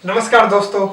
नमस्कार दोस्तों,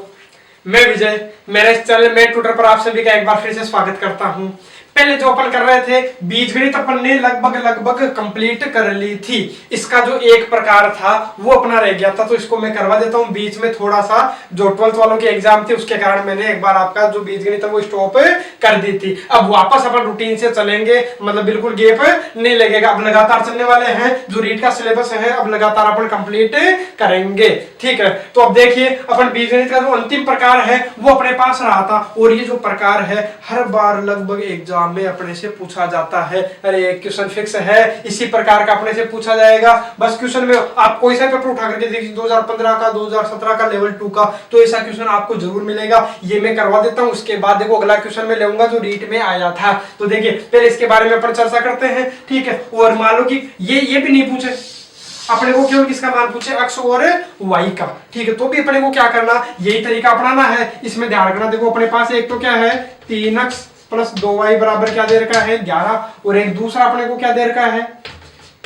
मैं विजय। मेरे इस चैनल में ट्विटर पर आप सभी का एक बार फिर से स्वागत करता हूं। पहले जो अपन कर रहे थे बीजगणित, अपन ने लगभग कंप्लीट कर ली थी। इसका जो एक प्रकार था वो अपना रह गया था, तो इसको मैं करवा देता हूं। बीच में थोड़ा सा जो 12th वालों के एग्जाम थे उसके कारण मैंने एक बार आपका जो बीजगणित है वो स्टॉप कर दी थी। अब वापस अपन रूटीन से चलेंगे, मतलब बिल्कुल गैप नहीं लगेगा। अब लगातार चलने वाले हैं, जो रीड का सिलेबस है अब लगातार अपन कंप्लीट करेंगे। ठीक है, तो अब देखिए अपन बीजगणित का जो अंतिम प्रकार है वो अपने पास रहा था, और ये जो प्रकार है हर बार लगभग एग्जाम में अपने से पूछा जाता है। अरे क्वेश्चन फिक्स है, इसी प्रकार का अपने से पूछा जाएगा। बस क्वेश्चन में आप कोई सा पेपर उठा करके देखिए, 2015 का, 2017 का, लेवल 2 का, तो ऐसा क्वेश्चन आपको जरूर मिलेगा। ये मैं करवा देता हूं। उसके बाद देखो अगला क्वेश्चन में लेऊंगा जो रीट में आया था। तो देखिए पहले इसके बारे में अपन चर्चा करते हैं। ठीक है, और मान लो कि ये भी नहीं पूछे, अपने को केवल किसका मान पूछे, एक्स और वाई का। ठीक है, तो भी अपने को क्या करना, यही तरीका अपनाना है। इसमें ध्यान रखना, देखो अपने पास एक तो क्या है 3x प्लस 2y बराबर क्या दे रखा है 11, और एक दूसरा अपने को क्या दे रखा है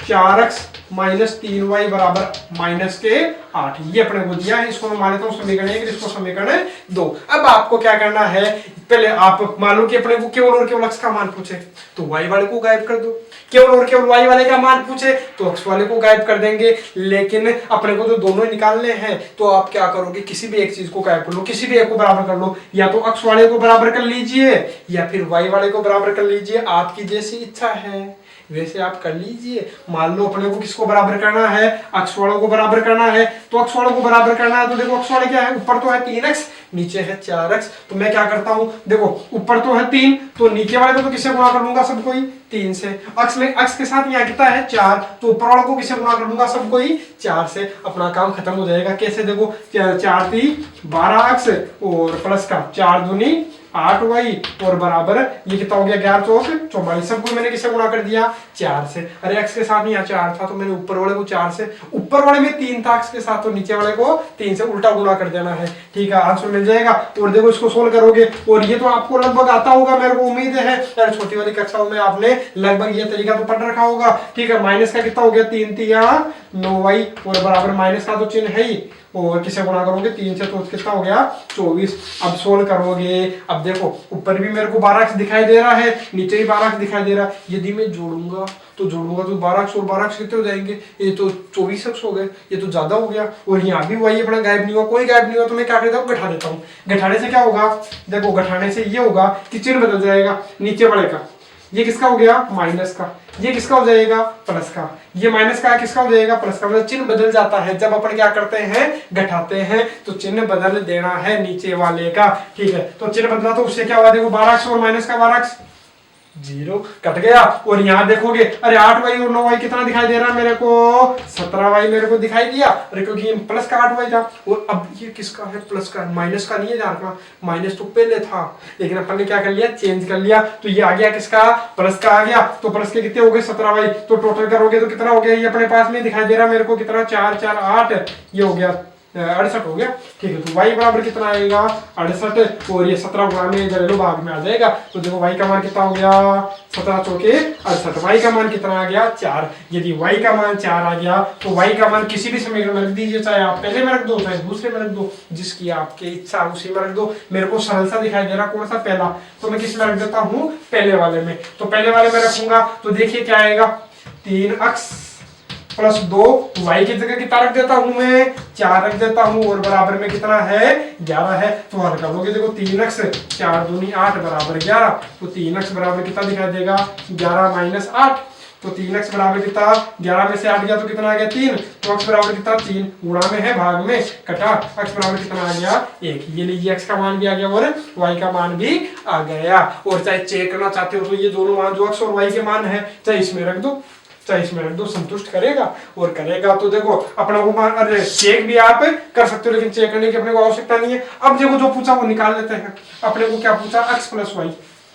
4x माइनस 3y बराबर माइनस के 8। ये अपने को दिया है। इसको मैं मान लेता हूं समीकरण 1, इसको समीकरण 2। अब आपको क्या करना है, पहले आप मान लो कि अपने को केवल और केवल x का मान पूछे तो y वाले को गायब कर दो, केवल और केवल y वाले का मान पूछे तो x वाले को गायब कर देंगे। लेकिन अपने को तो दोनों ही निकालने हैं, तो आप क्या करोगे, किसी भी एक चीज को गायब कर लो, किसी भी एक को बराबर कर लो। या तो x वाले को बराबर कर लीजिए या फिर y वाले को बराबर कर लीजिए, आपकी जैसी इच्छा है वैसे आप कर लीजिए। मान लो अपने को किसको बराबर करना है, x वालों को बराबर करना है। तो x वालों को बराबर करना है तो देखो x वाले क्या है, ऊपर तो है 3x, नीचे है 4x। तो मैं क्या करता हूं, देखो ऊपर तो है 3, तो नीचे वाले को तो किससे गुणा कर लूंगा, सब कोई 3 से। x के साथ यहाँ कितना है 4, तो ऊपर वालों को किससे गुणा कर लूंगा, सब कोई 4 से। अपना काम खत्म हो जाएगा। कैसे, देखो 4 3 12x और प्लस का 4 दूनी 8y और बराबर ये कितना हो गया 11 चौक 44। सबको मैंने किससे गुणा कर दिया 4 से। अरे x के साथ यहाँ 4 था तो मैंने ऊपर वाले को 4 से, ऊपर वाले में 3 था x के साथ, तो नीचे वाले को 3 से उल्टा गुणा कर देना है। ठीक है, आंसर मिल जाएगा। और देखो इसको सोल्व करोगे, और ये तो आपको लगभग आता होगा, मेरे को उम्मीद है। यार छोटी वाली कक्षाओं में आपने लगभग ये तरीका तो पढ़ रखा होगा। ठीक है, माइनस का कितना हो गया 3 3 9y और बराबर माइनस का तो चिन्ह है ही, और किसे गुणा करोगे 3 से तो कितना हो गया 24। अब सोल्व करोगे, अब देखो ऊपर भी मेरे को 12x दिखाई दे रहा है, नीचे भी 12x दिखाई दे रहा है। यदि मैं जोड़ूंगा तो 12x और 12x कितने हो जाएंगे, ये तो 24x हो गए, ये तो ज्यादा हो गया। और यहाँ भी वही अपना गायब नहीं हुआ, कोई गायब नहीं हुआ, तो मैं क्या करता हूँ घटा देता हूँ। घटाने से क्या होगा, देखो घटाने से ये होगा कि चिन्ह बदल जाएगा। नीचे वाले का ये किसका हो गया माइनस का, ये किसका हो जाएगा प्लस का, ये माइनस का किसका हो जाएगा प्लस का। मतलब चिन्ह बदल जाता है। जब अपन क्या करते हैं घटाते हैं तो चिन्ह बदल देना है नीचे वाले का। ठीक है, तो चिन्ह बदला तो उससे क्या हुआ, देखो 12x और माइनस का 12x 0 कट गया। और यहाँ देखोगे अरे 8y और 9y कितना दिखाई दे रहा है मेरे को 17y मेरे को दिखाई दिया। अरे क्योंकि प्लस का 8y था। और अब ये किसका है प्लस का, माइनस का नहीं है ध्यान रखना, माइनस तो पहले था लेकिन अपन ने क्या कर लिया चेंज कर लिया, तो ये आ गया किसका प्लस का आ गया। तो प्लस के कितने हो गए 17y, तो टोटल करोगे तो कितना हो गया, ये अपने पास में दिखाई दे रहा है मेरे को कितना 4 4 8, ये हो गया 68 हो गया। ठीक है, तो y बराबर कितना आएगा 68, और ये 17 गुणा में घरेलू भाग में आ जाएगा। तो देखो y का मान कितना हो गया 17 चौके 68, y का मान कितना आ गया 4। यदि y का मान 4 आ गया तो y का मान किसी भी समीकरण में रख दीजिए, चाहे आप पहले में रख दो चाहे दूसरे में रख दो, जिसकी आपकी इच्छा उसी में रख दो। मेरे को सरल सा दिखाई दे रहा कौन सा पहला, तो मैं किस में रख देता हूँ पहले वाले में। तो पहले वाले में रखूंगा तो देखिए क्या आएगा 3x प्लस 2y की जगह कितना रख देता हूं मैं 4 रख देता हूं, और बराबर में कितना है 11 है। तो हल कर लोगे, देखो 3x 4 दूनी 8 बराबर 11, तो 3x बराबर कितना दिखाई देगा 11 माइनस 8। तो 3x बराबर कितना 11 में से 8 गया तो कितना आ गया 3, तो x बराबर कितना 3 गुणा में है भाग में कटा, x बराबर कितना आ गया 1। ये लीजिए x का मान भी आ गया और y का मान भी आ गया। और चाहे चेक करना चाहते हो तो ये दोनों मान जो x और y के मान है चाहे इसमें रख दो चाहे इसमें रख दो, संतुष्ट करेगा और करेगा। तो देखो अपना वो मान, अरे चेक भी आप कर सकते हो लेकिन चेक करने की अपने को आवश्यकता नहीं है। अब देखो जो पूछा वो निकाल लेते हैं। अपने को क्या पूछा x प्लस वाई,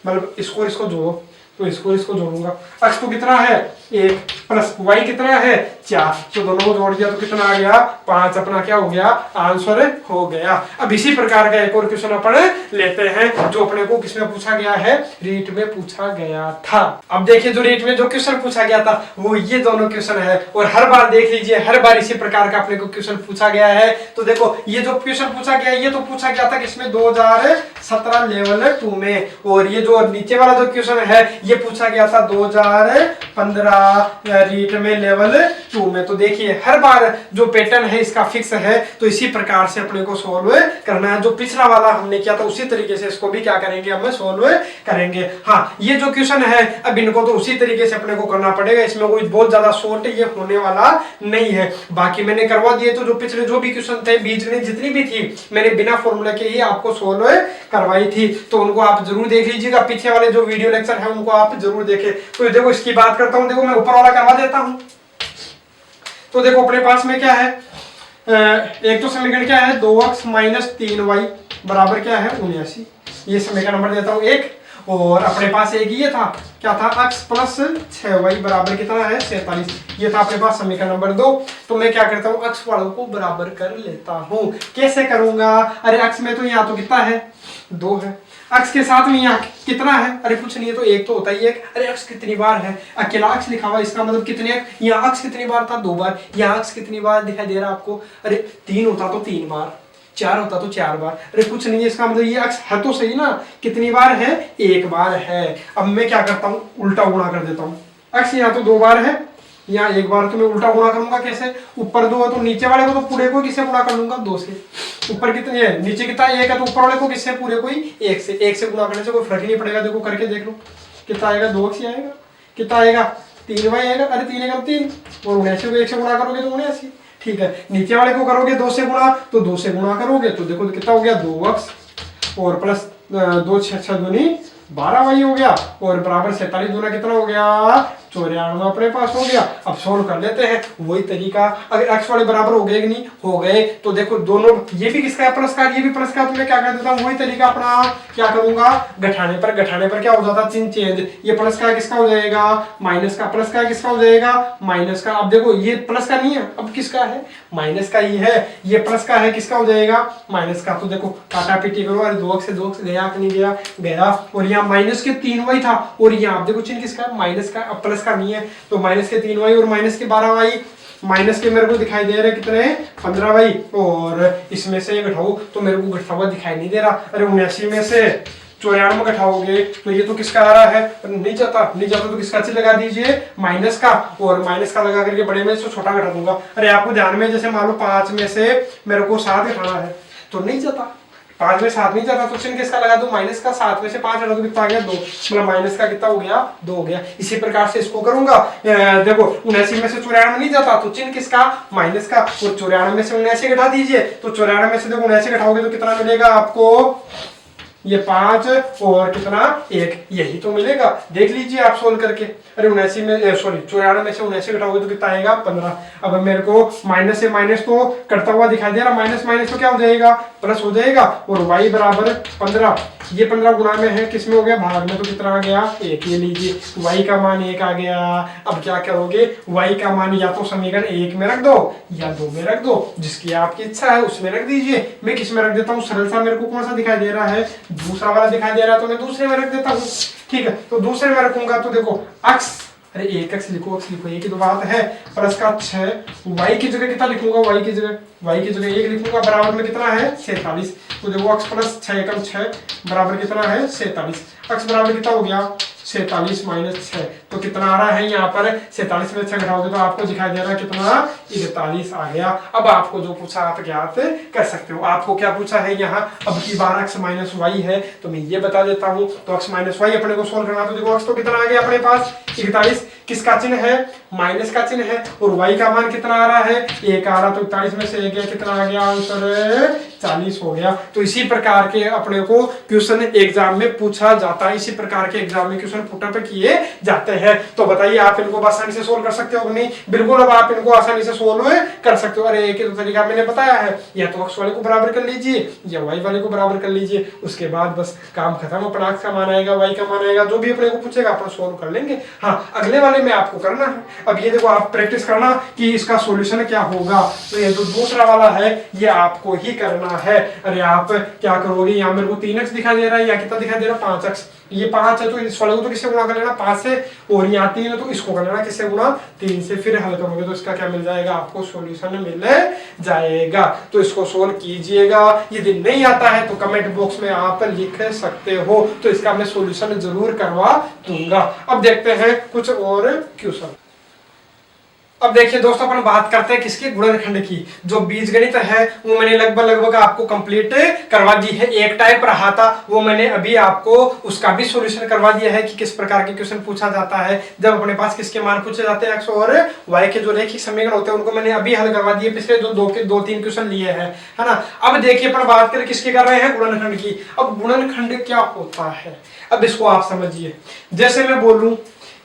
मतलब इसको इसको जोड़ो, तो इसको इसको जोड़ूंगा। x तो कितना है 1 प्लस y कितना है 4। तो दोनों को जोड़ दिया तो कितना आ गया 5 अपना क्या हो गया आंसर हो गया। अब इसी प्रकार का एक और क्वेश्चन अपन लेते हैं जो अपने को किसमें पूछा गया है रीट में पूछा गया था। अब देखिए जो रीट में जो क्वेश्चन पूछा गया था वो ये दोनों क्वेश्चन है और हर बार देख लीजिए हर बार इसी प्रकार का अपने को क्वेश्चन पूछा गया है। तो देखो ये जो क्वेश्चन पूछा गया ये तो पूछा गया था किसमें 2017 लेवल 2 में और ये जो नीचे वाला जो क्वेश्चन है ये पूछा गया था 2015 रीट में लेवल 2 में। तो देखिए हर बार जो पैटर्न है इसका फिक्स है तो इसी प्रकार से अपने को सोल्व करना है। जो पिछला वाला हमने किया था उसी तरीके से इसको भी क्या करेंगे हम सोल्व करेंगे। हाँ ये जो क्वेश्चन है अब इनको तो उसी तरीके से अपने को करना पड़ेगा, इसमें कोई बहुत ज्यादा शॉर्ट ये होने वाला नहीं है। बाकी मैंने करवा दिए तो जो पिछले जो भी क्वेश्चन थे बीजगणित जितनी भी थी मैंने बिना फॉर्मूला के ही आपको सोल्व करवाई थी तो उनको आप जरूर देख लीजिएगा। पीछे वाले जो वीडियो लेक्चर है उनको आप जरूर देखें। तो देखो इसकी बात करता हूं, देखो मैं ऊपर वाला करवा देता हूं। तो देखो अपने पास में क्या है एक तो समीकरण क्या है 2x - 3y बराबर क्या है 79। ये समीकरण नंबर देता हूं 1 और अपने पास एक ये था क्या था x + 6y बराबर कितना है 47। ये था अपने पास समीकरण नंबर 2। तो मैं क्या करता हूँ x वालों को बराबर कर लेता हूँ। कैसे करूंगा, अरे x में तो यहाँ तो कितना है 2 है, x के साथ में यहाँ कितना है, अरे कुछ नहीं है तो एक तो होता ही है। अरे x कितनी बार है, अकेला x लिखा हुआ इसका मतलब कितने, यहाँ x कितनी बार था 2 बार, यहाँ x कितनी बार दिखाई दे रहा है आपको, अरे 3 होता तो 3 बार, 4 होता तो 4 बार, अरे कुछ नहीं है इसका मतलब ये x है तो सही ना, कितनी बार है 1 बार है। अब मैं क्या करता हूँ उल्टा गुणा कर देता हूँ, x यहाँ तो 2 बार है यहाँ 1 बार, तो मैं उल्टा गुणा करूंगा कैसे, ऊपर 2 है तो नीचे वाले को तो पूरे को किससे गुणा कर लूंगा 2 से, ऊपर कितने है नीचे कितना 1 है तो ऊपर वाले को किससे पूरे को ही 1 से गुणा करने से कोई फर्क नहीं पड़ेगा। देखो करके देख लो कितना आएगा 2x आएगा, कितना आएगा 3y आएगा, अरे 3 1 3 और 79 को 1 से गुणा करोगे तो 79। ठीक है नीचे वाले को करोगे 2 से गुणा तो 2 से गुणा करोगे तो देखो तो कितना हो गया 2x और प्लस 2 6 6 दूनी 12y हो गया और बराबर 47 दूना कितना हो गया 94 अपने पास हो गया। अब सोल्व कर लेते हैं वही तरीका, अगर x वाले बराबर हो गए कि नहीं हो गए तो देखो दोनों ये भी किसका है प्लस का, ये भी प्लस का, तो मैं क्या कर देता हूँ वही तरीका अपना क्या करूंगा घटाने पर क्या हो जाता चिन्ह चेंज, ये प्लस का किसका हो जाएगा माइनस का, प्लस का किसका हो जाएगा माइनस का। अब देखो ये प्लस का नहीं है अब किसका है माइनस का ही है, ये प्लस का है किसका हो जाएगा माइनस का। तो देखो काटा पीटी करो, अरे 2x से 2x गया कि नहीं गया गया, और यहाँ माइनस के 3y था और यहाँ आप देखो चिन्ह किसका माइनस का, अब प्लस का नहीं है तो माइनस के 3y और माइनस के 12y, माइनस के मेरे को दिखाई दे रहे कितने 15y और इसमें से ये घटाओ तो मेरे को घटा हुआ दिखाई नहीं दे रहा, अरे 79 में से 94 घटाओगे तो ये तो किसका आ रहा है नहीं जाता तो किसका चिन्ह लगा दीजिए माइनस का, और माइनस का लगा करके बड़े में से छोटा घटा दूंगा। अरे आपको ध्यान में जैसे मान लो 5 में से मेरे को 7 घटाना है तो नहीं जाता, 5 में 7 नहीं जाता तो चिन्ह किसका लगा दो माइनस का, 7 में से 5 हटा तो कितना आ गया 2, मतलब माइनस का कितना हो गया 2 हो गया। इसी प्रकार से इसको करूंगा, देखो 79 में से 94 नहीं जाता तो चिन्ह किसका माइनस का, और 94 में से 79 घटा दीजिए तो 94 में से देखो 79 घटाओगे तो कितना मिलेगा आपको ये 5 और कितना 1, यही तो मिलेगा। देख लीजिए आप सोल्व करके, अरे 79 में सॉरी 94 में से 79 घटाओगे तो कितना आएगा 15। अब मेरे को माइनस से माइनस तो करता हुआ दिखाई दे रहा, माइनस माइनस तो क्या हो जाएगा प्लस हो जाएगा, और y बराबर 15, ये 15 गुना में है किसमें हो गया भाग में तो कितना आ गया 1, ये लीजिए y का मान 1 आ गया। अब क्या करोगे y का मान या तो समीकरण 1 में रख दो या 2 में रख दो, जिसकी आपकी इच्छा है उसमें रख दीजिए। मैं किस में रख देता हूँ सरल सा, मेरे को कौन सा दिखाई दे रहा है दूसरा वाला दिखाई दे रहा है तो मैं दूसरे में रख देता हूँ। ठीक है तो दूसरे में रखूंगा तो देखो x, अरे 1x लिखो एक ही तो बात है, प्लस का 6 y की जगह कितना लिखूंगा y की जगह 1 लिखूंगा बराबर में कितना है 47। तो देखो x प्लस 6 कम 6 बराबर कितना है 47, x बराबर कितना हो गया 47 माइनस 6 तो कितना आ रहा है यहाँ पर 47 में 6 घटाओगे तो आपको दिखाई दे रहा है कितना 41 आ गया। अब आपको जो पूछा आप ज्ञात कर सकते हो। आपको क्या पूछा है यहाँ, अब की बार x माइनस वाई है तो मैं ये बता देता हूँ। तो x माइनस वाई अपने को सोल्व करना, तो देखो x तो कितना आ गया अपने पास 41, किसका चिन्ह है माइनस का चिन्ह है, और y का मान कितना आ रहा है 1 आ रहा, तो 41 में से 1 गया कितना आ गया आंसर 40 हो गया। तो इसी प्रकार के अपने को क्वेश्चन एग्जाम में पूछा जाता है, इसी प्रकार के एग्जाम में क्वेश्चन पुटअप किए जाते हैं। तो बताइए आप इनको आसानी से सोल्व कर सकते हो कि नहीं? बिल्कुल, अब आप इनको आसानी से सोल्व कर सकते हो। अरे एक ही तो तरीका मैंने बताया है, या तो x वाले को बराबर कर लीजिए या y वाले को बराबर कर लीजिए, उसके बाद बस काम खत्म। अपना x का मान आएगा, y का मान आएगा, जो भी अपने को पूछेगा अपन सोल्व कर लेंगे। हाँ, अगले वाले ये मैं आपको करना है। अब ये देखो आप प्रैक्टिस करना कि इसका सॉल्यूशन क्या होगा। तो ये जो दूसरा वाला है ये आपको ही करना है। अरे आप क्या करोगे, यहाँ मेरे को 3x दिखा दे रहा है, या कितना दिखा दे रहा है 5x, ये 5 है तो इस वाले को तो किससे गुणा कर लेना 5 से, और यहाँ 3 है तो इसको कर लेना किससे गुणा 3 से, फिर हल करोगे तो इसका क्या मिल जाएगा, आपको सॉल्यूशन मिल जाएगा। तो इसको सोल्व कीजिएगा। यदि नहीं आता है तो कमेंट बॉक्स में आप लिख सकते हो, तो इसका मैं सॉल्यूशन जरूर करवा दूंगा। अब देखते हैं कुछ और क्वेश्चन। अब देखिए दोस्तों अपन बात करते हैं किसकी, गुणनखंड की। जो बीजगणित है वो मैंने लगभग आपको कंप्लीट करवा दी है। एक टाइप रहा था वो मैंने अभी आपको उसका भी सॉल्यूशन करवा दिया है कि किस प्रकार के क्वेश्चन पूछा जाता है जब अपने पास किसके मान पूछे जाते हैं, एक्स और वाई के जो रैखिक समीकरण होते हैं उनको मैंने अभी हल करवा दिए। पिछले जो दो तीन क्वेश्चन लिए हैं, है ना। अब देखिए अपन बात करें किसकी कर रहे हैं, गुणनखंड की। अब गुणनखंड क्या होता है, अब इसको आप समझिए। जैसे मैं बोलूं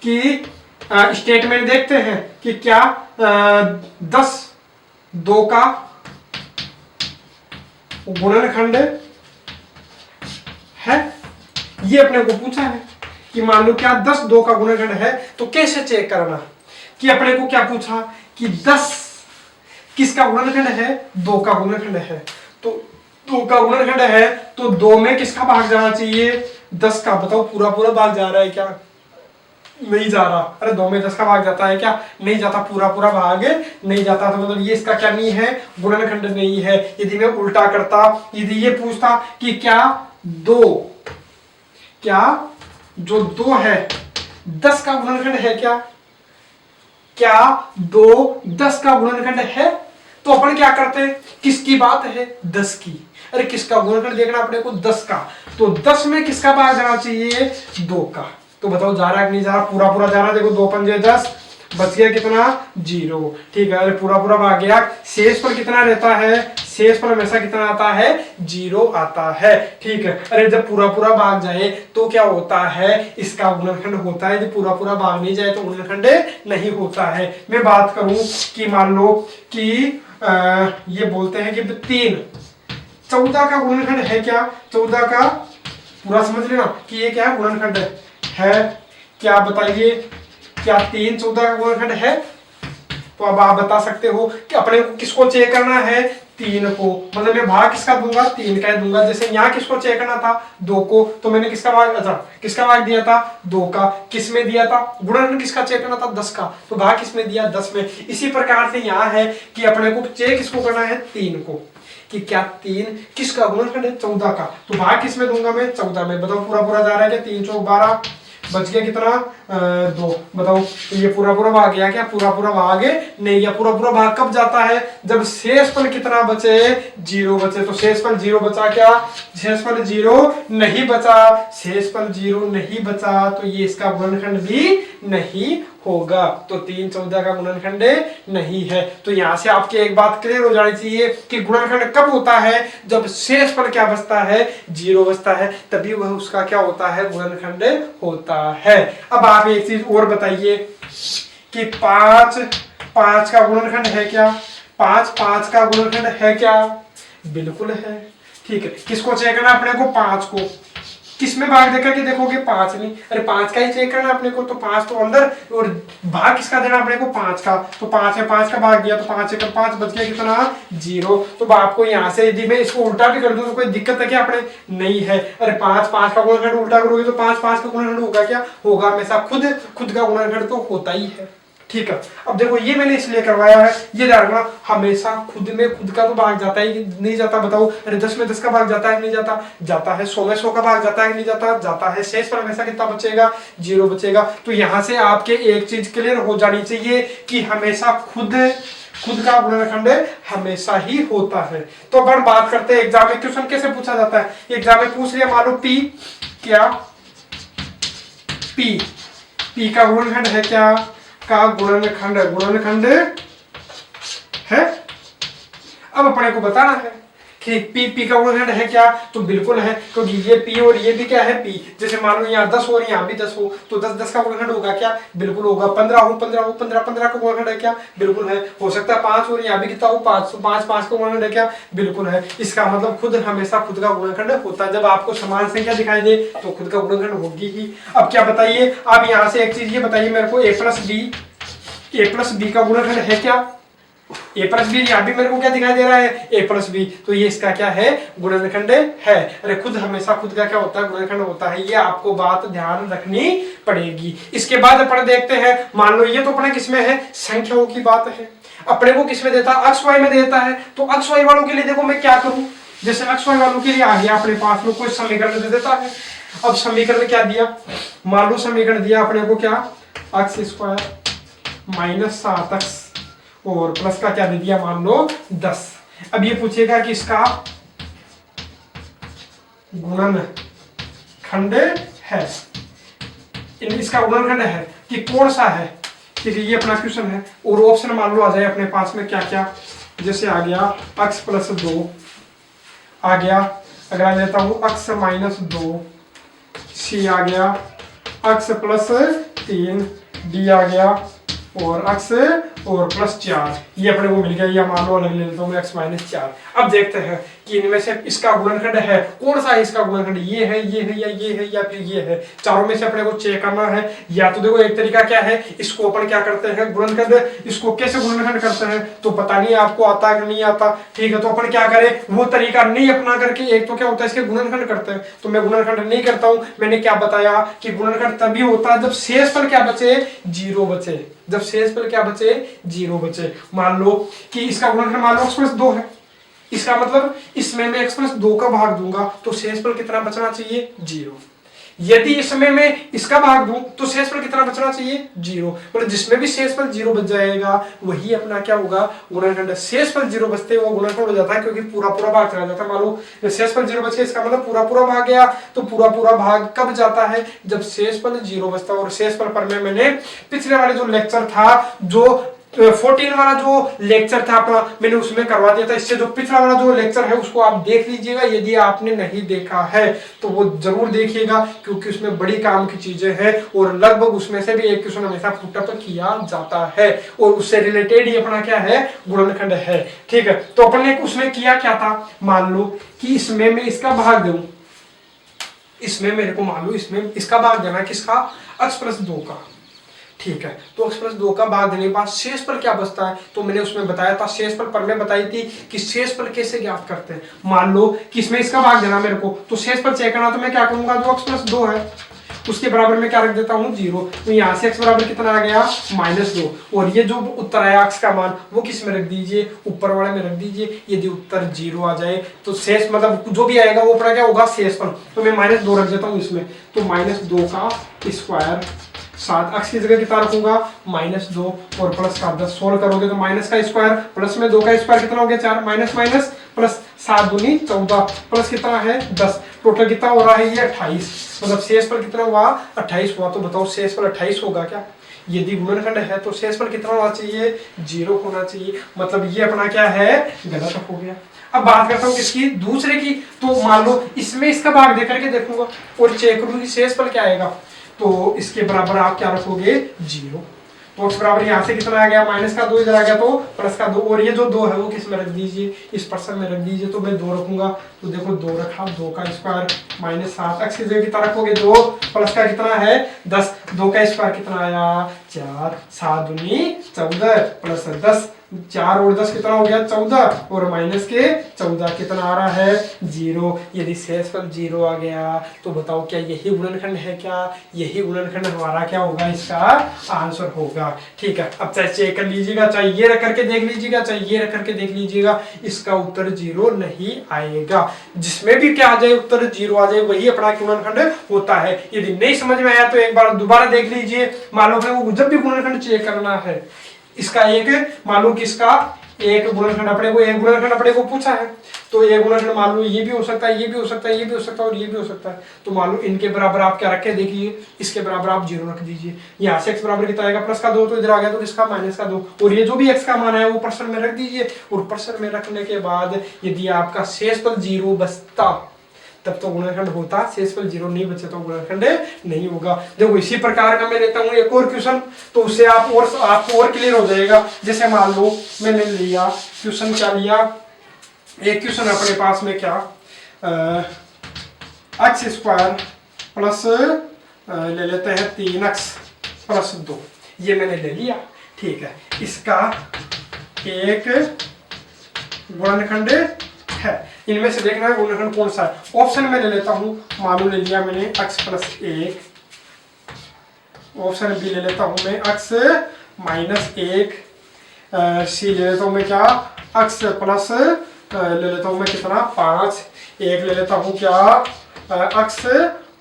कि स्टेटमेंट देखते हैं कि क्या 10 2 का गुणनखंड है, ये अपने को पूछा है कि मान लो क्या 10 2 का गुणनखंड है। तो कैसे चेक करना कि अपने को क्या पूछा कि 10 किसका गुणनखंड है, 2 का गुणनखंड है। तो 2 का गुणनखंड है तो 2 में किसका भाग जाना चाहिए, 10 का। बताओ पूरा पूरा भाग जा रहा है क्या, नहीं जा रहा। अरे 2 में 10 का भाग जाता है क्या, नहीं जाता, पूरा पूरा भाग नहीं जाता। तो मतलब ये इसका क्या नहीं है, गुणनखंड नहीं है। यदि मैं उल्टा करता, यदि ये पूछता कि क्या 2 जो 2 है 10 का गुणनखंड है क्या 2 10 का गुणनखंड है, तो अपन क्या करते हैं, किसकी बात है, 10 की। अरे किसका गुणनखंड देखना अपने को, 10 का। तो 10 में किसका भाग जाना चाहिए, 2 का। तो बताओ जा रहा है कि नहीं जा रहा, पूरा पूरा जा रहा है। देखो 2 पंजे 10, बच गया कितना 0, ठीक है। अरे पूरा पूरा भाग गया। शेष पर कितना रहता है, शेष पर हमेशा कितना आता है, 0 आता है, ठीक है। अरे जब पूरा पूरा भाग जाए तो क्या होता है, इसका गुणनखंड होता है। जब पूरा पूरा भाग नहीं जाए तो गुणनखंड नहीं होता है। मैं बात करूं कि मान लो कि ये बोलते हैं कि 3 14 का गुणनखंड है क्या, 14 का पूरा समझ लेना कि ये क्या है, गुणनखंड है क्या, बताइए क्या 3 14 का गुणनखंड है। तो अब आप बता सकते हो कि अपने को किसको चेक करना है, 3 को। मतलब मैं भाग किसका दूंगा, 3 का दूंगा। जैसे यहाँ किसको चेक करना था, 2 को, तो मैंने किसका भाग, अच्छा किसका भाग दिया था, 2 का। किस में दिया था, गुणनखंड किसका चेक करना था, 10 का, तो भाग किसमें दिया, 10 में। इसी प्रकार से यहाँ है कि अपने को चेक किसको करना है, 3 को, कि क्या 3 किसका गुणनखंड है, 14 का। तो भाग किसमें दूंगा मैं, 14 में। बताओ पूरा पूरा जा रहा है क्या, 3 चौक 12, बच गया कितना 2। बताओ तो ये पूरा पूरा भाग गया क्या, पूरा पूरा भाग नहीं गया। पूरा पूरा भाग कब जाता है, जब शेषफल कितना बचे, 0 बचे। तो शेषफल 0 बचा क्या, शेषफल 0 नहीं बचा, शेषफल 0 नहीं बचा, तो ये इसका गुणनखंड भी नहीं होगा। तो 3 14 का गुणनखंड नहीं है। तो यहाँ से आपकी एक बात क्लियर हो जानी चाहिए कि गुणनखंड कब होता है, जब शेषफल क्या बचता है, 0 बचता है, तभी वह उसका क्या होता है, गुणनखंड होता है। अब आप एक चीज और बताइए कि 5 का गुणनखंड है क्या, 5 का गुणनखंड है क्या, बिल्कुल है, ठीक है। किसको चेक करना अपने को, 5 को। किसमें भाग देकर के देखोगे, 5 नहीं, अरे 5 का ही चेक करना अपने को। तो 5 तो अंदर, और भाग किसका देना अपने को, 5 का। तो 5 है, 5 का भाग दिया, तो 5 एक 5 बच गया कितना, 0। तो आपको यहाँ से यदि मैं इसको उल्टा भी कर दूं तो कोई दिक्कत है क्या अपने, नहीं है। अरे 5 का गुणनखंड उल्टा करोगे तो 5 का गुणनखंड होगा क्या, होगा हमेशा खुद का गुणनखंड तो होता ही है, ठीक है। अब देखो ये मैंने इसलिए करवाया है, ये जानना हमेशा खुद का तो भाग जाता है कि नहीं जाता, बताओ। अरे 10 में 10 का भाग जाता है कि नहीं जाता, जाता है। 100 में 100 का भाग जाता है कि नहीं जाता, जाता है। शेष पर हमेशा कितना बचेगा, 0 बचेगा। तो यहाँ से आपके एक चीज क्लियर हो जानी चाहिए कि हमेशा खुद का गुणनखंड हमेशा ही होता है। तो अब बात करते हैं एग्जाम में क्वेश्चन कैसे पूछा जाता है। एग्जाम में पूछ लिया, मान लो P क्या, P का गुणनखंड है क्या, का गुणनखंड है। अब अपने को बताना है ठीक, पी का गुणनखंड है क्या, तो बिल्कुल है, क्योंकि ये पी और ये भी क्या है पी। जैसे मान लो यहाँ 10 और यहाँ भी 10 हो तो 10 का गुणनखंड होगा क्या, बिल्कुल होगा। 15 हो 15 का गुणनखंड है क्या, बिल्कुल है। हो सकता है 5 और यहाँ भी कितना हो 5 5 का गुणनखंड है क्या, बिल्कुल है। इसका मतलब खुद हमेशा खुद का गुणनखंड होता है। जब आपको समान संख्या दिखाई दे तो खुद का गुणनखंड होगी ही। अब क्या बताइए, अब यहाँ से एक चीज ये बताइए मेरे को, ए प्लस बी का गुणनखंड है क्या, ए प्लस बी, यहाँ भी मेरे को क्या दिखाई दे रहा है ए प्लस बी, तो ये इसका क्या है गुणनखंड है। अरे खुद हमेशा खुद का क्या होता है गुणनखंड होता है, ये आपको बात ध्यान रखनी पड़ेगी। इसके बाद अपन देखते हैं, मान लो ये तो अपने किसमें है संख्याओं की बात है, अपने को किसमें देता है एक्स वाई में देता है। तो एक्स वाई वालों के लिए देखो मैं क्या करूं, जैसे एक्स वाई वालों के लिए आ गया अपने पास में कोई समीकरण दे देता है। अब समीकरण क्या दिया, मान लो समीकरण दिया अपने को क्या एक्स स्क्वायर माइनस 7x और प्लस का क्या दे दिया मान लो 10। अब ये पूछेगा कि इसका गुणनखंड है, इसका गुणनखंड है कि कौन सा है, ठीक है, ये अपना क्वेश्चन है। और ऑप्शन मान लो आ जाए अपने पास में क्या क्या, जैसे आ गया x प्लस 2 आ गया, अगर आ लेता हूं x माइनस 2, सी आ गया x प्लस 3, डी आ गया और x और प्लस 4, ये अपने को मिल गया। या मान लो अलग ले लेता हूँ मैं x माइनस 4। अब देखते हैं कि इनमें से इसका गुणनखंड है कौन सा है, इसका गुणनखंड ये है या फिर ये है। चारों में से अपने को चेक करना है। या तो देखो एक तरीका क्या है, इसको अपन क्या करते हैं गुणनखंड, इसको कैसे गुणनखंड करते हैं तो पता नहीं आपको आता है कि नहीं आता, ठीक है। तो अपन क्या करें, वो तरीका नहीं अपना करके, एक तो क्या होता है इसके गुणनखंड करते हैं, तो मैं गुणनखंड नहीं करता हूं। मैंने क्या बताया कि गुणनखंड तभी होता है जब शेषफल क्या बचे 0 बचे, जब शेषफल क्या बचे 0 बचे। मान लो कि इसका गुणनखंड मान लो x प्लस 2 है, इसका मतलब इसमें मैं x प्लस 2 का भाग दूंगा तो शेषफल कितना बचना चाहिए 0। यदि इसमें मैं इसका भाग दूं तो शेषफल कितना बचना चाहिए 0। मतलब जिसमें भी शेषफल 0 बच जाएगा वही अपना क्या होगा गुणनखंड। शेषफल 0 बचते वो गुणनखंड हो जाता है, क्योंकि पूरा पूरा भाग चला जाता है। मान लो शेषफल 0 बच गया, इसका मतलब पूरा पूरा भाग गया। तो पूरा पूरा भाग कब जाता है, जब शेषफल 0 बचता है। और शेषफल पर में मैंने पिछले वाले जो लेक्चर था, जो 14 वाला जो लेक्चर था अपना, मैंने उसमें करवा दिया था। इससे जो पिछला वाला जो लेक्चर है उसको आप देख लीजिएगा, यदि आपने नहीं देखा है तो वो जरूर देखिएगा, क्योंकि उसमें बड़ी काम की चीजें हैं और लगभग उसमें से भी एक क्वेश्चन हमेशा पुटअप किया जाता है और उससे रिलेटेड ही अपना क्या है गुणनखंड है, ठीक है। तो अपन ने उसमें किया क्या था, मान लो कि इसमें मैं इसका भाग दूं, इसमें मेरे को मान लो इसमें इसका भाग देना किसका x प्लस 2 का, ठीक है। तो x प्लस 2 का भाग देने के बाद शेषफल क्या बचता है, तो मैंने उसमें बताया था शेषफल पर में बताई थी कि शेषफल कैसे ज्ञात करते हैं। मान लो कि इसमें इसका भाग देना मेरे को, तो शेषफल चेक करना, तो मैं क्या करूंगा जो x प्लस 2 है उसके बराबर में क्या रख देता हूँ 0। तो यहाँ से x बराबर कितना आ गया -2, और ये जो उत्तर आया x का मान वो किस में रख दीजिए ऊपर वाले में रख दीजिए। यदि उत्तर 0 आ जाए तो शेष मतलब जो भी आएगा वो अपना क्या होगा शेषफल। तो मैं -2 रख देता हूँ इसमें, तो -2 का स्क्वायर 7, x की जगह कितना रखूंगा -2 और प्लस का 10। सोल्व करोगे तो माइनस का स्क्वायर प्लस में 2 का स्क्वायर कितना हो गया 4, माइनस माइनस प्लस 7 दूनी 14 प्लस कितना है 10, टोटल कितना हो रहा है ये 28। मतलब शेषफल कितना हुआ 28 हुआ। तो बताओ शेषफल 28 होगा क्या, यदि गुणनखंड है तो शेषफल कितना होना चाहिए 0 होना चाहिए। मतलब ये अपना क्या है गलत हो गया। अब बात करता हूँ किसकी दूसरे की, तो मान लो इसमें इसका भाग दे करके देखूंगा और चेक करूंगा कि शेषफल क्या आएगा। तो इसके बराबर आप क्या रखोगे 0। तो x बराबर यहाँ से कितना आ गया माइनस का 2, इधर आ गया तो प्लस का 2, और ये जो 2 है वो किस में रख दीजिए इस पर्सन में रख दीजिए। तो मैं 2 रखूंगा, तो देखो 2 रखा, 2 का स्क्वायर -7, x की जगह कितना रखोगे 2, प्लस का कितना है 10, 2 का स्क्वायर कितना आया 4, 7 दूनी 14 प्लस 10, 4 और 10 कितना हो गया 14, और माइनस के 14 कितना आ रहा है 0। यदि शेषफल 0 आ गया तो बताओ क्या यही गुणनखंड है, क्या यही गुणनखंड हमारा क्या होगा इसका आंसर होगा, ठीक है। अब चाहे चेक कर लीजिएगा, चाहे ये रख करके देख लीजिएगा, चाहे ये रख करके देख लीजिएगा, इसका उत्तर 0 नहीं आएगा। जिसमें भी क्या आ जाए उत्तर 0 आ जाए वही अपना गुणनखंड होता है। यदि नहीं समझ में आया तो एक बार दोबारा देख लीजिए। मान लो वो जब भी गुणनखंड चेक करना है इसका एक, मान लो कि इसका एक गुणनखंड अपने को पूछा है, तो ये गुणनखंड मान लो ये भी हो सकता है, ये भी हो सकता है, ये भी हो सकता है और ये भी हो सकता है। तो मान लो इनके बराबर आप क्या रखे देखिए, इसके बराबर आप 0 रख दीजिए। यहाँ से x बराबर कितना आएगा प्लस का 2, तो इधर आ गया तो किसका माइनस का 2, और ये जो भी x का मान है वो परसेंट में रख दीजिए। और परसेंट में रखने के बाद यदि आपका शेषफल 0 बचता तब तो गुणनखंड होता, शेषफल 0 नहीं बचे तो गुणनखंड नहीं होगा। देखो इसी प्रकार का मैं लेता हूँ एक और क्वेश्चन, तो उससे आपको और क्लियर हो जाएगा। जैसे मान लो मैंने लिया क्वेश्चन, क्या लिया, एक क्वेश्चन अपने पास में क्या x स्क्वायर प्लस ले लेते हैं 3x प्लस 2, ये मैंने ले लिया। ठीक है, इसका एक गुणनखंड है, इनमें से देखना है गुणनखंड कौन सा है। ऑप्शन में ले लेता हूँ, मालूम ले लिया मैंने x प्लस 1, ऑप्शन बी ले लेता हूँ मैं x माइनस 1, सी ले लेता हूँ मैं क्या x प्लस ले लेता हूँ मैं कितना 5, एक ले लेता हूँ क्या x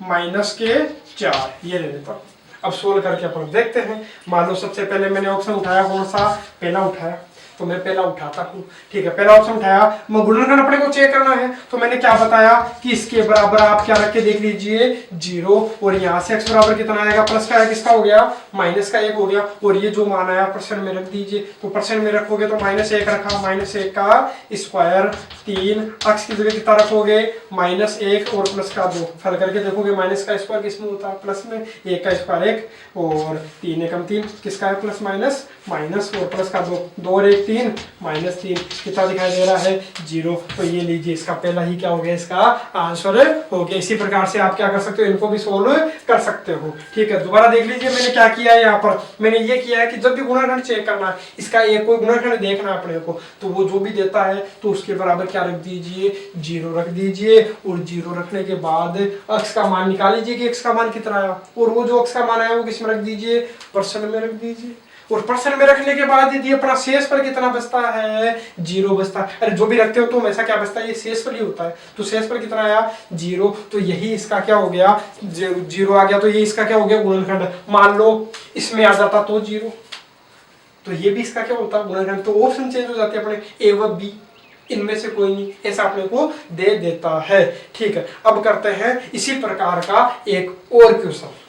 माइनस के 4, ये ले लेता हूँ। अब सोल्व करके अपन देखते हैं। मान लो सबसे पहले मैंने ऑप्शन उठाया कौन सा, पहला उठाया, तो मैं पहला उठाता हूँ। ठीक है, पहला ऑप्शन उठाया, मैं गुणनखंड अपने को चेक करना है, तो मैंने क्या बताया कि इसके बराबर आप क्या रख के देख लीजिए 0, और यहाँ से x बराबर कितना आएगा प्लस का 1 किसका हो गया माइनस का 1 हो गया, और ये जो मान आया परसेंट में रख दीजिए। तो परसेंट में रखोगे तो माइनस 1 रखा, माइनस 1 का स्क्वायर 3, x की जगह कितना रखोगे माइनस 1 और प्लस का 2, हल करके देखोगे माइनस का स्क्वायर किसमें होता है प्लस में, 1 का स्क्वायर 1 और 3 एकम 3 किसका है प्लस माइनस, माइनस और प्लस का 2, 2 और 1 3 माइनस 3 कितना दिखाई दे रहा है 0। तो ये लीजिए इसका पहला ही क्या हो गया, इसका आंसर हो गया। इसी प्रकार से आप क्या कर सकते हो, इनको भी सोल्व कर सकते हो। ठीक है, दोबारा देख लीजिए मैंने क्या किया है। यहाँ पर मैंने ये किया है कि जब भी गुणनखंड चेक करना है, इसका एक कोई गुणनखंड देखना है अपने को, तो वो जो भी देता है तो उसके बराबर क्या रख दीजिए 0 रख दीजिए, और 0 रखने के बाद x का मान निकाल लीजिए कि x का मान कितना आया, और वो जो x का मान आया वो किस में रख दीजिए परसेंट में रख दीजिए। और परसेंट में रखने के बाद यदि अपना शेष पर कितना बचता है 0 बचता है। अरे जो भी रखते हो तो हमेशा क्या बचता है, ये शेष पर ही होता है। तो शेष पर कितना आया 0, तो यही इसका क्या हो गया 0 आ गया, तो ये इसका क्या हो गया गुणनखंड। मान लो इसमें आ जाता तो 0, तो ये भी इसका क्या होता है गुणनखंड। तो ऑप्शन चेंज हो जाते हैं अपने ए व बी, इनमें से कोई नहीं, ऐसा अपने को दे देता है। ठीक है, अब करते हैं इसी प्रकार का एक और क्वेश्चन।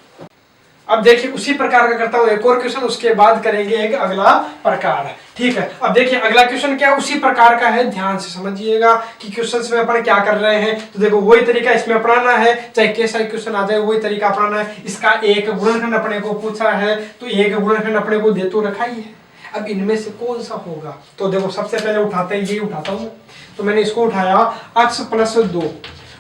अब देखिए उसी प्रकार का करता हूं एक और क्वेश्चन, उसके बाद करेंगे एक अगला प्रकार। ठीक है, अब देखिए अगला क्वेश्चन क्या उसी प्रकार का है, ध्यान से समझिएगा कि क्वेश्चंस में अपन क्या कर रहे हैं। तो देखो वही तरीका इसमें अपनाना है, चाहे कैसा क्वेश्चन आ जाए वही तरीका अपनाना है। इसका एक गुणनखंड अपने को पूछा है, तो एक गुणनखंड अपने को दे तो रखा ही है। अब इनमें से कौन सा होगा, तो देखो सबसे पहले उठाते हैं, यही उठाता हूं। तो मैंने इसको उठाया x प्लस 2,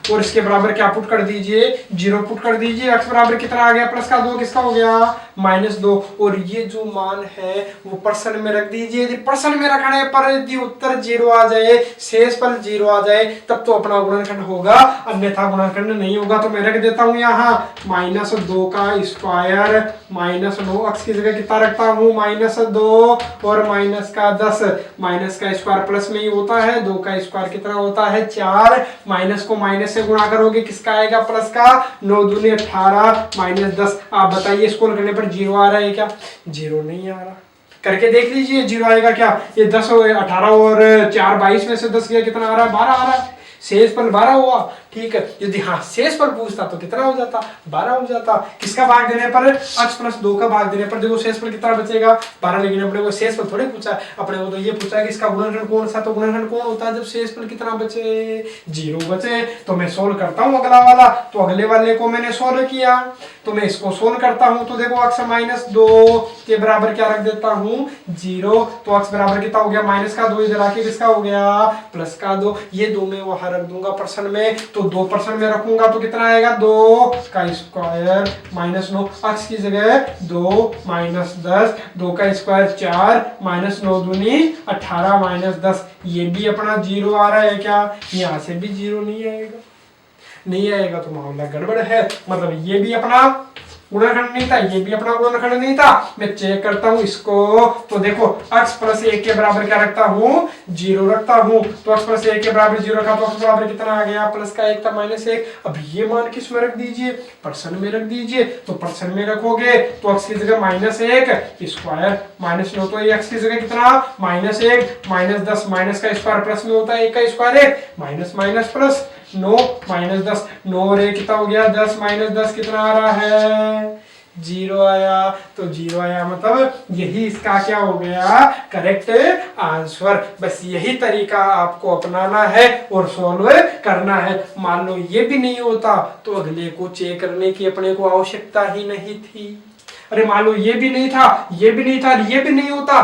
और इसके बराबर क्या पुट कर दीजिए 0 पुट कर दीजिए। x बराबर कितना आ गया प्लस का 2 किसका हो गया -2, और ये जो मान है वो परसेंट में रख दीजिए। यदि परसेंट में रखने पर यदि उत्तर 0 आ जाए, शेषफल 0 आ जाए, तब तो अपना गुणनखंड होगा, अन्यथा गुणनखंड नहीं होगा। तो मैं रख देता हूं यहाँ -2 का स्क्वायर -9, x की जगह कितना रखता हूँ -2 और माइनस का 10, माइनस का स्क्वायर प्लस में ही होता है, 2 का स्क्वायर कितना होता है 4, माइनस को माइनस से गुणा करोगे किसका आएगा प्लस का, 9 दूनी 18 -10। आप बताइए इसको करने पर 0 आ रहा है क्या, 0 नहीं आ रहा। करके देख लीजिए 0 आएगा क्या, ये 10 18 और 4 22 में से 10 गया कितना आ रहा है 12 आ रहा है, शेषफल 12 हुआ। ठीक है, यदि हाँ शेषफल पूछता तो कितना हो जाता 12 हो जाता। किसका भाग देने पर x प्लस 2 का भाग देने पर देखो शेषफल कितना बचेगा 12, लेकिन अपने को शेषफल थोड़े पूछा है, अपने को तो ये पूछा है कि इसका गुणनखंड कौन सा। तो गुणनखंड कौन होता है जब शेषफल कितना बचे 0 बचे। तो मैं सोल्व करता हूँ अगला वाला, तो अगले वाले को मैंने सोल्व किया, तो मैं इसको सोल्व करता हूँ। तो देखो x -2 के बराबर क्या रख देता हूँ 0, तो x बराबर कितना हो गया माइनस का 2, इधर आके किसका हो गया प्लस का 2, ये 2 में वहां रख दूंगा परसेंट में, तो 2% में रखूंगा तो कितना आएगा 2 का स्क्वायर -9, x की जगह 2 -10, 2 का स्क्वायर 4 -9 दूनी 18 -10, ये भी अपना 0 आ रहा है क्या, यहाँ से भी 0 नहीं आएगा, नहीं आएगा तो मामला गड़बड़ है। मतलब ये भी अपना गुणनखंड नहीं था, ये भी अपना गुणनखंड नहीं था। मैं चेक करता हूं इसको, तो देखो x प्लस 1 के बराबर क्या रखता हूं, 0 रखता हूं। तो x प्लस 1 के बराबर 0 रखा तो x बराबर कितना आ गया, प्लस का 1 था माइनस 1। अब ये मान किस में रख दीजिए, परसेंट में रख दीजिए। तो परसेंट में रखोगे तो x की जगह माइनस 1 स्क्वायर माइनस 9, तो x की जगह कितना माइनस 1 माइनस 10, माइनस का स्क्वायर प्लस में होता है 1 का square 1, minus minus plus 9 minus 10, 9 और 1 कितना हो गया 10, माइनस 10 कितना आ रहा है 0 आया। तो 0 आया मतलब यही इसका क्या हो गया, करेक्ट आंसर। बस यही तरीका आपको अपनाना है और सॉल्व करना है। मान लो ये भी नहीं होता तो अगले को चेक करने की अपने को आवश्यकता ही नहीं थी। अरे मान लो ये भी नहीं था, ये भी नहीं था, ये भी नहीं होता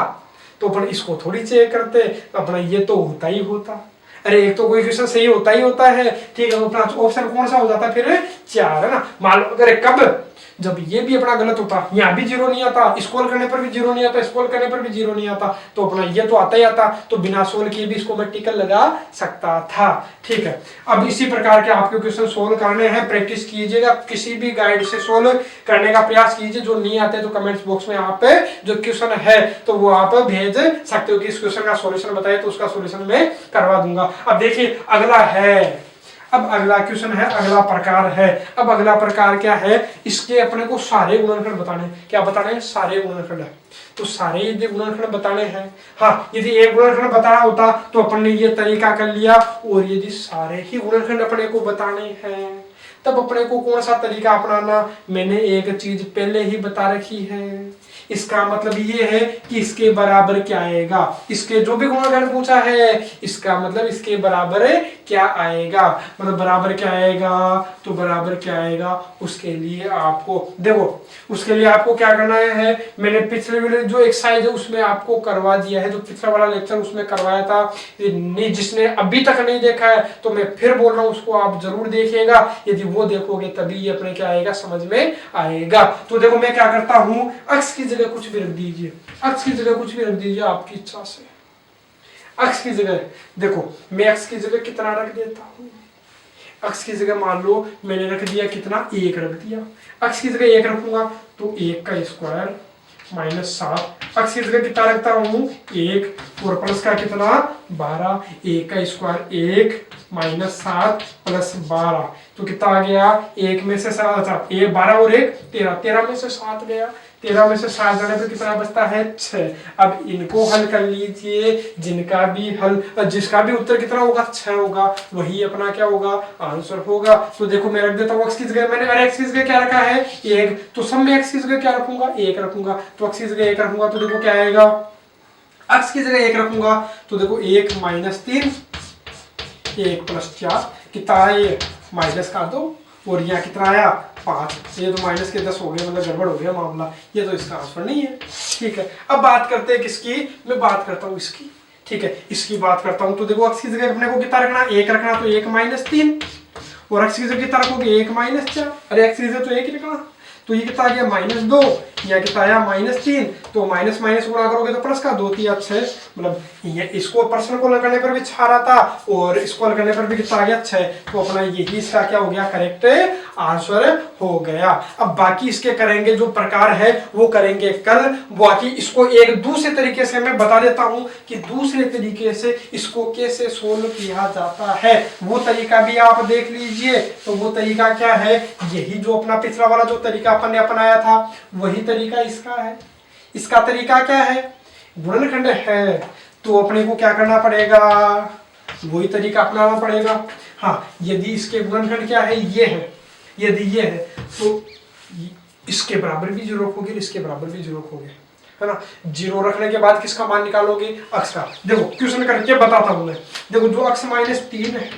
तो अपन इसको थोड़ी चेक करते, अपना ये तो होता ही होता। अरे एक तो कोई क्वेश्चन सही होता ही होता है, ठीक है, तो अपना ऑप्शन कौन सा हो जाता फिर 4 है ना। मान लो अगर कब, जब ये भी अपना गलत होता, यहाँ भी 0 नहीं आता, स्क्रॉल करने पर भी 0 नहीं आता, स्क्रॉल करने पर भी 0 नहीं आता, तो अपना ये तो आता ही आता, तो बिना सोल्व किए भी इसको मैं टिकल लगा सकता था। ठीक है, अब इसी प्रकार के आपके क्वेश्चन सोल्व करने हैं, प्रैक्टिस कीजिएगा, किसी भी गाइड से सोल्व करने का प्रयास कीजिए। जो नहीं आते तो कमेंट्स बॉक्स में आप जो क्वेश्चन है तो वो आप भेज सकते हो कि इस क्वेश्चन का सॉल्यूशन बताइए, तो उसका सॉल्यूशन मैं करवा दूंगा। अब देखिए अगला है, अब अगला क्वेश्चन है, अगला प्रकार है। अब अगला प्रकार क्या है, इसके अपने को सारे गुणनखंड बताने, क्या बताने हैं, सारे गुणनखंड है। तो सारे यदि गुणनखंड बताने हैं, हाँ यदि एक गुणनखंड बताना होता तो अपन ने ये तरीका कर लिया, और यदि सारे ही गुणनखंड अपने को बताने हैं तब अपने को कौन सा तरीका अपनाना, मैंने एक चीज पहले ही बता रखी है। इसका मतलब ये है कि इसके बराबर क्या आएगा, इसके जो भी गुणनखंड पूछा है इसका मतलब इसके बराबर क्या आएगा, मतलब बराबर क्या आएगा, तो बराबर क्या आएगा उसके लिए आपको देखो, उसके लिए आपको क्या करना है, मैंने पिछले वीडियो जो एक्सरसाइज है उसमें आपको करवा दिया है, जो पिछला वाला लेक्चर उसमें करवाया था, जिसने अभी तक नहीं देखा है तो मैं फिर बोल रहा हूँ उसको आप जरूर देखिएगा। यदि वो देखोगे तभी ये अपने क्या आएगा, समझ में आएगा। तो देखो मैं क्या करता हूँ, अक्स की जगह कुछ भी रख दीजिए, अक्स की जगह कुछ भी रख दीजिए आपकी इच्छा से। अक्स की जगह देखो मैं अक्स की जगह कितना रख देता हूँ, अक्स की जगह मान लो मैंने रख दिया कितना, 1 रख दिया। अक्स की जगह 1 रखूंगा तो 1 का स्क्वायर माइनस 7, अक्स की जगह कितना रखता हूँ 1 और प्लस का कितना 12, 1 का स्क्वायर 1 माइनस 7 प्लस 12, तो कितना आ गया 1 में से 7, अच्छा 1 12 और 1 13, 13 में से 7 गया, 13 में से 7 जाने पे कितना बचता है 6। अब इनको हल कर लीजिए, जिनका भी हल, जिसका भी उत्तर कितना होगा 6 होगा, वही अपना क्या होगा आंसर होगा। तो देखो मैं रख देता हूँ x की जगह, मैंने अरे x की जगह क्या रखा है 1, तो सब में x की जगह क्या रखूंगा 1 रखूंगा, तो x की जगह 1 रखूंगा तो देखो क्या आएगा, x की जगह 1 रखूंगा तो देखो 1 माइनस 3 1 प्लस 4 कितना है माइनस का 2, और यहाँ कितना आया 5, ये तो माइनस के 10 हो गए, मतलब गड़बड़ हो गया मामला, ये तो इसका आंसर नहीं है। ठीक है, अब बात करते हैं किसकी, मैं बात करता हूँ इसकी। ठीक है, इसकी बात करता हूँ तो देखो x की जगह अपने को कितना रखना 1 रखना, तो 1 माइनस 3, और x की जगह कितना रखोगे 1 माइनस 4, अरे x की जगह तो 1 ही रखना, तो ये कितना आ गया माइनस 2, या कितना आया माइनस 3, तो माइनस माइनस गुणा करोगे तो प्लस का 2 3 6, मतलब ये इसको पर्सन को करने पर भी 6 रहा था और इसको करने पर भी कितना आ गया 6, तो अपना यही इसका क्या हो गया करेक्ट आंसर हो गया। अब बाकी इसके करेंगे जो प्रकार है वो करेंगे कल, बाकी इसको एक दूसरे तरीके से मैं बता देता हूं कि दूसरे तरीके से इसको कैसे सोल्व किया जाता है, वो तरीका भी आप देख लीजिए। तो वो तरीका क्या है, यही जो अपना पिछला वाला जो तरीका अपन ने अपनाया था वही तरीका इसका है। इसका तरीका क्या है, गुणनखंड है तो अपने को क्या करना पड़ेगा, वही तरीका अपनाना पड़ेगा। हाँ यदि इसके गुणनखंड क्या है, ये है, यदि ये है तो इसके बराबर भी 0 रखोगे, इसके बराबर भी 0 रखोगे, है ना। 0 रखने के बाद किसका मान निकालोगे, अक्स का। देखो क्वेश्चन करके बताता हूं मैं, देखो जो अक्स माइनस 3 है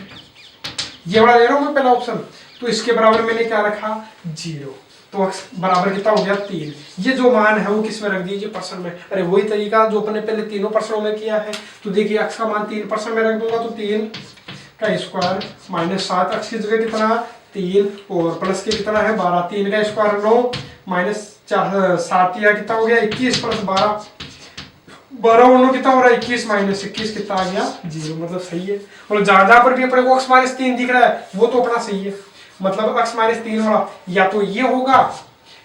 ये वाला ले रहा हूं मैं पहला ऑप्शन, तो इसके बराबर मैंने क्या रखा 0, तो अक्स बराबर कितना हो गया 3, ये जो मान है वो किस में रख दीजिए परसेंट में। अरे वही तरीका जो अपने पहले तीनों परसेंट में किया है, तो देखिए अक्स का मान 3% में रख दूंगा तो 3 का स्क्वायर माइनस 7, अक्स की जगह कितना 3 और प्लस के कितना है 12, 3 का स्क्वायर 9 माइनस 7 या कितना हो गया 21 प्लस 12, 12 और 9 कितना हो रहा है 21 माइनस 21 कितना आ गया 0, मतलब सही है। मतलब जहां पर भी अपने को अक्स माइनस 3 दिख रहा है वो तो अपना सही है, मतलब अक्स माइनस 3 वाला या तो ये होगा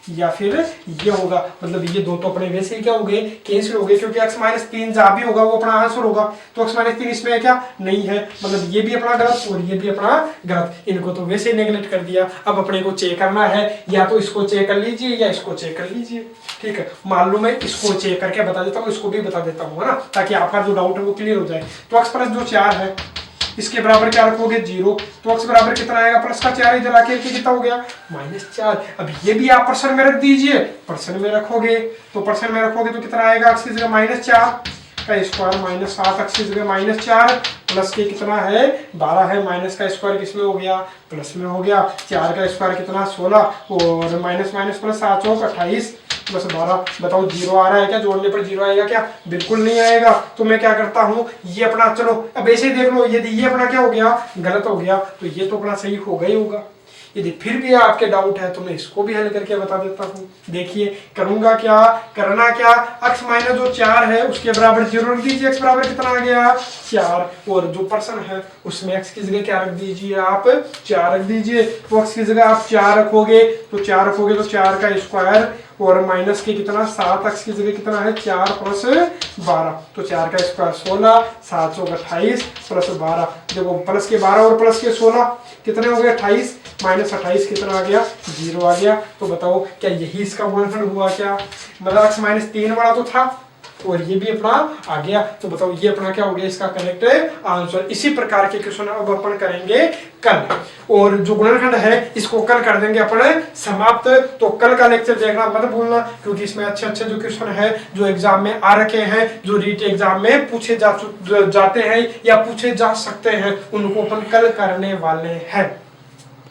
या फिर ये होगा, मतलब ये दो तो अपने वैसे ही क्या हो गए, कैंसिल हो गए, क्योंकि x माइनस 3 जहाँ भी होगा वो अपना आंसर होगा। तो x माइनस 3 इसमें क्या नहीं है, मतलब ये भी अपना गलत और ये भी अपना गलत, इनको तो वैसे ही नेगलेक्ट कर दिया। अब अपने को चेक करना है, या तो इसको चेक कर लीजिए या इसको चेक कर लीजिए, ठीक है। मान लो मैं इसको चेक करके बता देता हूँ, इसको भी बता देता हूँ, है ना, ताकि आपका जो डाउट है वो क्लियर हो जाए। तो x प्लस जो 4 है इसके बराबर क्या रखोगे 0, तो x बराबर कितना आएगा, प्लस का 4 इधर आके कितना हो गया -4। अब ये भी आप परसेंट में रख दीजिए, परसेंट में रखोगे तो परसेंट में रखोगे तो कितना आएगा, x की जगह -4 का स्क्वायर -7, x की जगह -4 प्लस के कितना है 12 है, माइनस का स्क्वायर किसमें हो गया, प्लस में हो गया, 4 का स्क्वायर कितना 16 और माइनस माइनस प्लस 7 चौक 28 प्लस 12। बताओ 0 आ रहा है क्या, जोड़ने पर 0 आएगा क्या, बिल्कुल नहीं आएगा। तो मैं क्या करता हूँ, ये अपना चलो अब ऐसे ही देख लो, यदि ये अपना क्या हो गया गलत हो गया तो ये तो अपना सही होगा ही होगा। यदि फिर भी आपके डाउट है तो मैं इसको भी हल करके बता देता हूँ। देखिए करूंगा क्या, करना क्या, x माइनस जो 4 है उसके बराबर 0 रख दीजिए, x बराबर कितना आ गया 4, और जो पर्सन है उसमें x की जगह क्या रख दीजिए आप 4 रख दीजिए। तो x की जगह आप 4 रखोगे तो 4 का स्क्वायर और माइनस के कितना 7, x की जगह कितना है 4 प्लस 12, तो 4 का स्क्वायर 16, 7 चौक 28 प्लस 12, देखो प्लस के 12 और प्लस के 16 कितने हो गए 28, माइनस 28 कितना आ गया 0 आ गया। तो बताओ क्या यही इसका गुणनफल हुआ क्या, मतलब x माइनस 3 बड़ा तो था और ये भी अपना आ गया। तो बताओ ये अपना क्या हो गया इसका करेक्ट आंसर। इसी प्रकार के क्वेश्चन अब अपन करेंगे कल, और जो गुणनखंड है इसको कल कर देंगे अपन समाप्त। तो कल का लेक्चर देखना मत भूलना, क्योंकि इसमें अच्छे अच्छे जो क्वेश्चन है जो एग्जाम में आ रखे हैं, जो रीट एग्जाम में पूछे जाते हैं या पूछे जा सकते हैं, उनको अपन कल करने वाले हैं।